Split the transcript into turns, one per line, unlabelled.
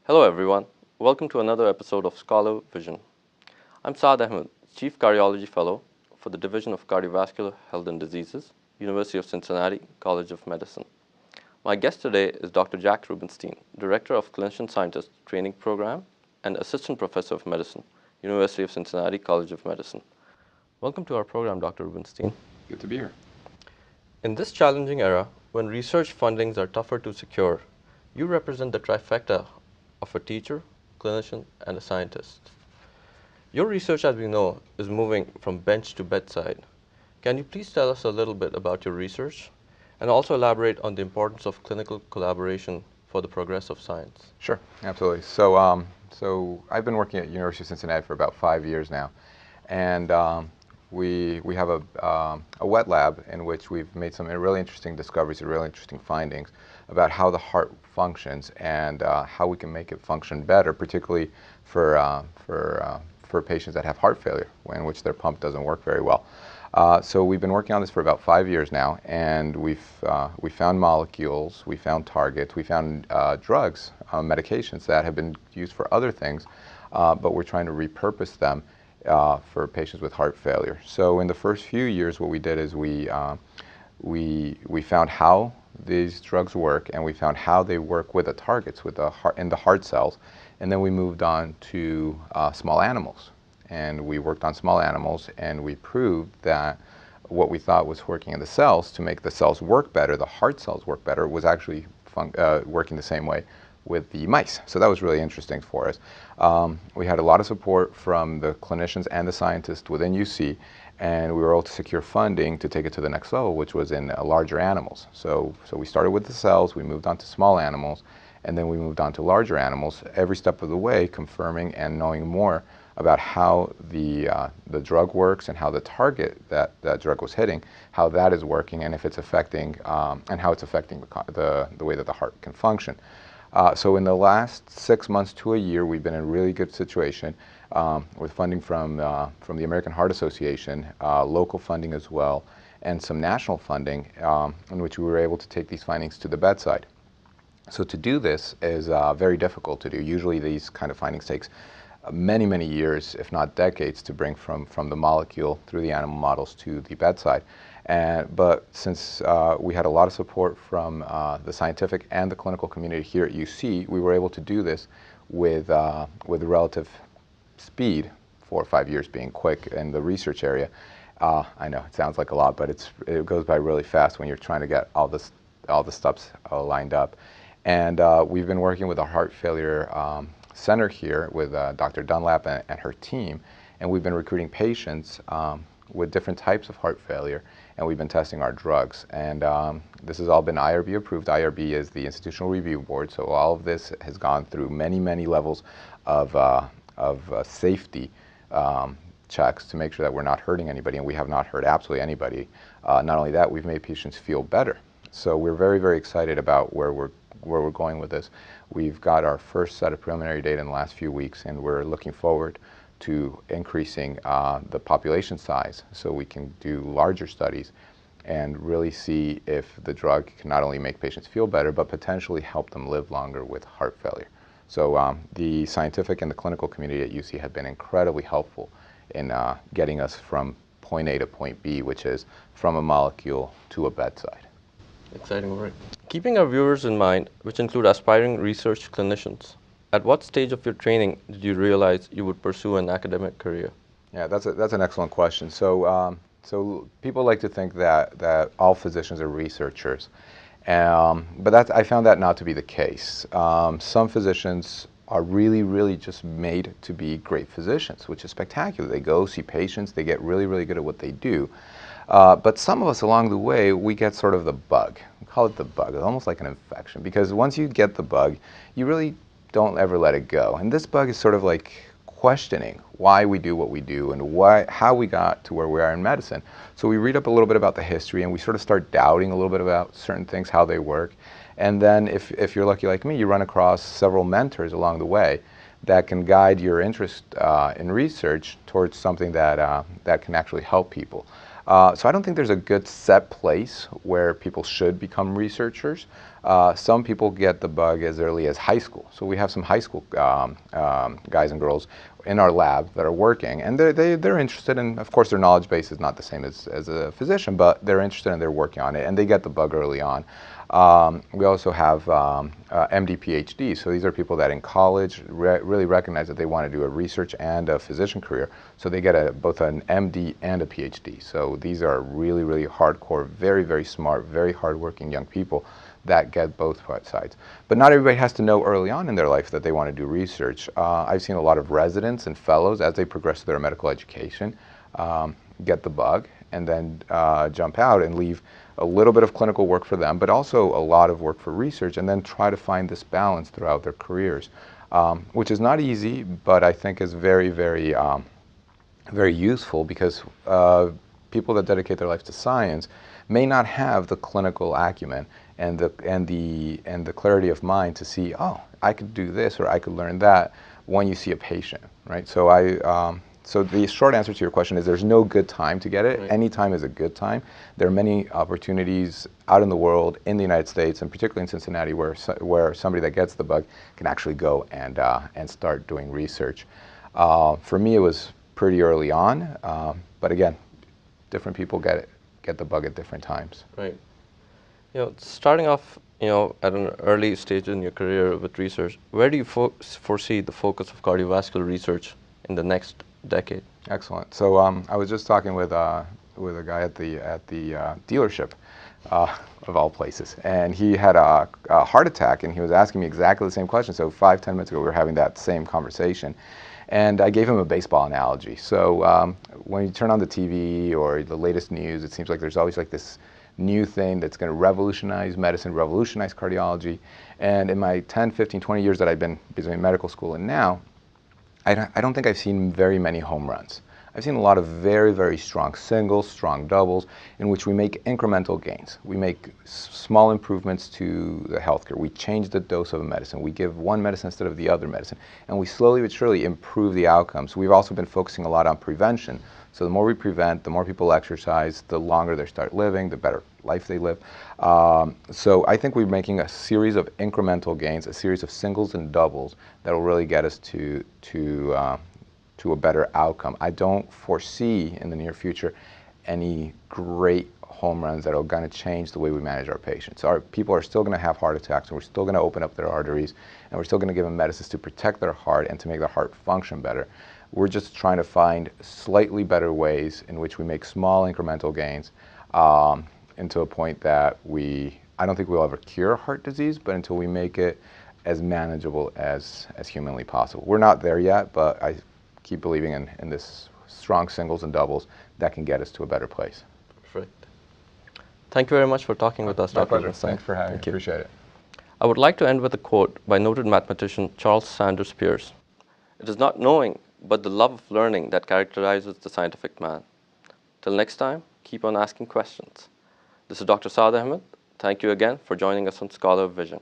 Hello everyone, welcome to another episode of Scholarvision. I'm Saad Ahmad, Chief Cardiology Fellow for the Division of Cardiovascular Health and Diseases, University of Cincinnati College of Medicine. My guest today is Dr. Jack Rubinstein, Director of Clinician Scientist Training Program and Assistant Professor of Medicine, University of Cincinnati College of Medicine. Welcome to our program, Dr. Rubinstein.
Good to be here.
In this challenging era, when research fundings are tougher to secure, you represent the trifecta of a teacher, clinician, and a scientist. Your research, as we know, is moving from bench to bedside. Can you please tell us a little bit about your research and also elaborate on the importance of clinical collaboration for the progress of science?
Sure, absolutely. So I've been working at University of Cincinnati for about 5 years now, and we have a wet lab in which we've made some really interesting discoveries and really interesting findings about how the heart functions and how we can make it function better, particularly for patients that have heart failure, in which their pump doesn't work very well. So we've been working on this for about 5 years now, and we found molecules, we found targets, we found drugs, medications that have been used for other things, but we're trying to repurpose them for patients with heart failure. So in the first few years, what we did is we found how these drugs work, and we found how they work with the targets, with the heart, in the heart cells, and then we moved on to small animals. And we worked on small animals, and we proved that what we thought was working in the cells to make the cells work better, the heart cells work better, was actually working the same way with the mice. So that was really interesting for us. We had a lot of support from the clinicians and the scientists within UC, and we were able to secure funding to take it to the next level, which was in larger animals. So we started with the cells, we moved on to small animals, and then we moved on to larger animals, every step of the way confirming and knowing more about how the drug works and how the target that drug was hitting, how that is working, and if it's affecting, and how it's affecting the way that the heart can function. So in the last 6 months to a year, we've been in a really good situation with funding from the American Heart Association, local funding as well, and some national funding in which we were able to take these findings to the bedside. So to do this is very difficult to do. Usually these kind of findings takes many, many years, if not decades, to bring from the molecule through the animal models to the bedside. But since we had a lot of support from the scientific and the clinical community here at UC, we were able to do this with relative speed, 4 or 5 years being quick in the research area. I know it sounds like a lot, but it goes by really fast when you're trying to get all the steps lined up. And we've been working with a heart failure center here with Dr. Dunlap and her team, and we've been recruiting patients with different types of heart failure, and we've been testing our drugs. And this has all been IRB approved. IRB is the Institutional Review Board, so all of this has gone through many, many levels of safety checks to make sure that we're not hurting anybody, and we have not hurt absolutely anybody. Not only that, we've made patients feel better. So we're very, very excited about where we're going with this. We've got our first set of preliminary data in the last few weeks, and we're looking forward to increasing the population size so we can do larger studies and really see if the drug can not only make patients feel better, but potentially help them live longer with heart failure. So the scientific and the clinical community at UC have been incredibly helpful in getting us from point A to point B, which is from a molecule to a bedside.
Exciting work. Keeping our viewers in mind, which include aspiring research clinicians, at what stage of your training did you realize you would pursue an academic career?
Yeah, that's an excellent question. So people like to think that all physicians are researchers, but I found that not to be the case. Some physicians are really, really just made to be great physicians, which is spectacular. They go see patients, they get really, really good at what they do. But some of us along the way, we get sort of the bug. We call it the bug. It's almost like an infection, because once you get the bug, you really don't ever let it go. And this bug is sort of like questioning why we do what we do and how we got to where we are in medicine. So we read up a little bit about the history, and we sort of start doubting a little bit about certain things, how they work. And then if you're lucky like me, you run across several mentors along the way that can guide your interest in research towards something that can actually help people. So I don't think there's a good set place where people should become researchers. Some people get the bug as early as high school. So we have some high school guys and girls in our lab that are working, and they're interested in, of course, their knowledge base is not the same as a physician, but they're interested and they're working on it, and they get the bug early on. We also have MD PhD, so these are people that in college really recognize that they want to do a research and a physician career, so they get both an MD and a PhD. So these are really, really hardcore, very, very smart, very hardworking young people that get both sides. But not everybody has to know early on in their life that they want to do research. I've seen a lot of residents and fellows, as they progress through their medical education, get the bug and then jump out and leave a little bit of clinical work for them, but also a lot of work for research, and then try to find this balance throughout their careers, which is not easy, but I think is very, very, very useful, because people that dedicate their life to science may not have the clinical acumen and the clarity of mind to see, oh, I could do this or I could learn that when you see a patient, right? So so the short answer to your question is there's no good time to get it.
Right.
Any time is a good time. There are many opportunities out in the world, in the United States, and particularly in Cincinnati, where somebody that gets the bug can actually go and start doing research. For me, it was pretty early on, but again, different people get the bug at different times.
Right. Starting off, at an early stage in your career with research, where do you foresee the focus of cardiovascular research in the next decade?
Excellent. So I was just talking with a guy at the dealership, of all places, and he had a heart attack, and he was asking me exactly the same question. So 5-10 minutes ago, we were having that same conversation, and I gave him a baseball analogy. So when you turn on the TV or the latest news, it seems like there's always like this new thing that's going to revolutionize medicine, revolutionize cardiology. And in my 10, 15, 20 years that I've been between medical school and now, I don't think I've seen very many home runs. I've seen a lot of very, very strong singles, strong doubles, in which we make incremental gains. We make small improvements to the healthcare. We change the dose of a medicine. We give one medicine instead of the other medicine. And we slowly but surely improve the outcomes. We've also been focusing a lot on prevention. So the more we prevent, the more people exercise, the longer they start living, the better life they live. So I think we're making a series of incremental gains, a series of singles and doubles that will really get us to a better outcome. I don't foresee in the near future any great home runs that are going to change the way we manage our patients. Our people are still going to have heart attacks, and we're still going to open up their arteries, and we're still going to give them medicines to protect their heart and to make their heart function better. We're just trying to find slightly better ways in which we make small incremental gains into a point that I don't think we'll ever cure heart disease, but until we make it as manageable as humanly possible. We're not there yet, but I keep believing in this strong singles and doubles that can get us to a better place.
Perfect. Thank you very much for talking with us,
My
Dr.
pleasure.
Rubinstein.
Thanks for having me.
Thank you.
Appreciate it.
I would like to end with a quote by noted mathematician Charles Sanders Peirce. "It is not knowing, but the love of learning that characterizes the scientific man." Till next time, keep on asking questions. This is Dr. Saad Ahmad. Thank you again for joining us on Scholarvision.